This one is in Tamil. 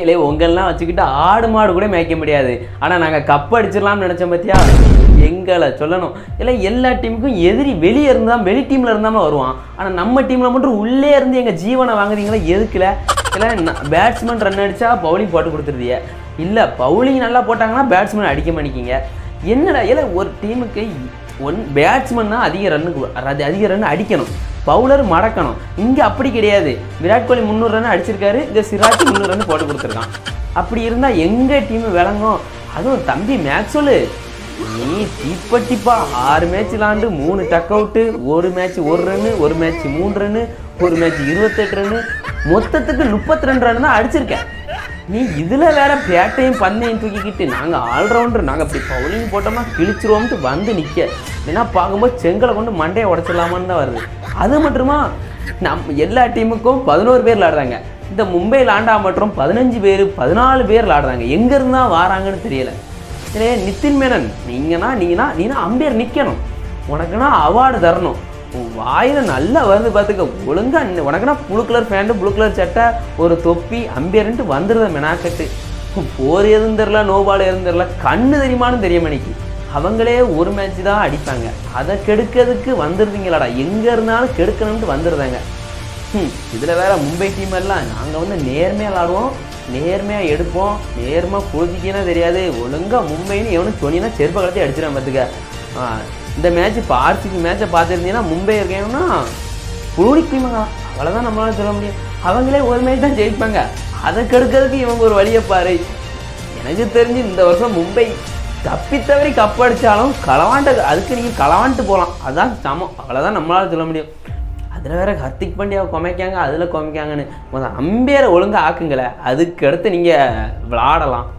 இல்லை உங்களெலாம் வச்சுக்கிட்டு ஆடு மாடு கூட மேய்க்க முடியாது. ஆனால் நாங்கள் கப் அடிச்சிடலாம்னு நினச்சோம் பார்த்தியா, எங்களை சொல்லணும். இல்லை எல்லா டீமுக்கும் எதிரி வெளியே இருந்தால் வெளி டீமில் இருந்தாமல் வருவான். ஆனால் நம்ம டீமில் மட்டும் உள்ளே இருந்து எங்கள் ஜீவனை வாங்குறீங்களா எதுக்குல? இல்லை பேட்ஸ்மேன் ரன் அடித்தா பவுலிங் போட்டு கொடுத்துருதிய. இல்லை பவுலிங் நல்லா போட்டாங்கன்னா பேட்ஸ்மேன் அடிக்க மாட்டேங்கிங்க. என்னடா இல்லை ஒரு டீமுக்கு பேட்ஸ்மேன்னா அதிக ரன் அடிக்கணும், பவுலர் மடக்கணும். இங்கே அப்படி கிடையாது. விராட் கோலி 300 ரன் அடிச்சிருக்காரு, இந்த சிராஜ் 300 ரன் போட்டு கொடுத்துருக்கான். அப்படி இருந்தால் எங்கள் டீமு விளங்கும். அதுவும் தம்பி மேக்ஸ்வெல், நீ தீப்பட்டிப்பா 6 மேட்ச் விளாண்டு 3 டக் அவுட்டு, ஒரு மேட்ச் 1 ரன்னு, ஒரு மேட்ச் 3 ரன்னு, ஒரு மேட்ச் 28 ரன்னு, மொத்தத்துக்கு 32 ரன் தான் அடிச்சிருக்கேன். நீ இதில் வேற பேட்டையும் பந்தையும் தூக்கிக்கிட்டு நாங்கள் ஆல்ரவுண்டர், நாங்கள் அப்படி பவுலிங் போட்டோம்னா கிழிச்சிருவோம்ட்டு வந்து நிற்க. ஏன்னா பார்க்கும்போது செங்கலை கொண்டு மண்டையை உடச்சிடலாமான்னு தான் வருது. அது மட்டுமா எல்லா டீமுக்கும் 11 பேர் விளாடுறாங்க. இந்த மும்பை லாண்டா மற்றும் 15 பேர் 14 பேர் விளாடுறாங்க. எங்கேருந்து தான் வராங்கன்னு தெரியலை. இல்லை நிதின் மேனன், நீனா அம்பையர் நிற்கணும், உனக்குன்னா அவார்டு தரணும். வாயில் நல்லா வந்து பார்த்துக்க ஒழுங்கா. உனக்குன்னா blue colour pant, blue colour சட்டை, ஒரு தொப்பி, அம்பையர்ன்ட்டு வந்துடுத மெனாக்கட்டு. போர் எதுவும் தெரில, நோபால் எதுவும் தெரில, கண்ணு தெரியுமான்னு தெரிய மணிக்கு. அவங்களே ஒரு மேட்ச் தான் அடிப்பாங்க, அதை கெடுக்கிறதுக்கு வந்துடுறீங்களாடா. எங்கே இருந்தாலும் கெடுக்கணும்ட்டு வந்துடுறாங்க. இதில் வேற மும்பை டீம் எல்லாம் நாங்கள் வந்து நேர்மையாக விளாடுவோம், நேர்மையாக எடுப்போம், நேர்மையாக பொழுதிக்கினா தெரியாது. ஒழுங்காக மும்பைன்னு எவனும் சொன்னீங்கன்னா செருப்பை கலத்தி அடிச்சிடாம பார்த்துக்க. இந்த மேட்ச் இப்போ ஆர்சிபி மேட்சை பார்த்துருந்தீங்கன்னா மும்பை இருக்கேன்னா புழுடிக்குமாங்க, அவ்வளோதான் நம்மளால சொல்ல முடியும். அவங்களே ஒரு மேட்ச் தான் ஜெயிப்பாங்க, அதை கெடுக்கிறதுக்கு இவங்க ஒரு வழியை பாரு. எனக்கு தெரிஞ்சு இந்த வருஷம் மும்பை தப்பித்தவரி கப் அடித்தாலும் அதுக்கு நீங்கள் களவான்ட்டு போகலாம், அதுதான் சமம், அவ்வளோதான் நம்மளால சொல்ல முடியும். அதில் வேற ஹர்திக் பாண்டியாவை குமைக்காங்க, அதில் குமைக்காங்கன்னு அம்பையரை ஒழுங்காக ஆக்குங்களேன், அதுக்கு அடுத்து நீங்கள் விளாடலாம்.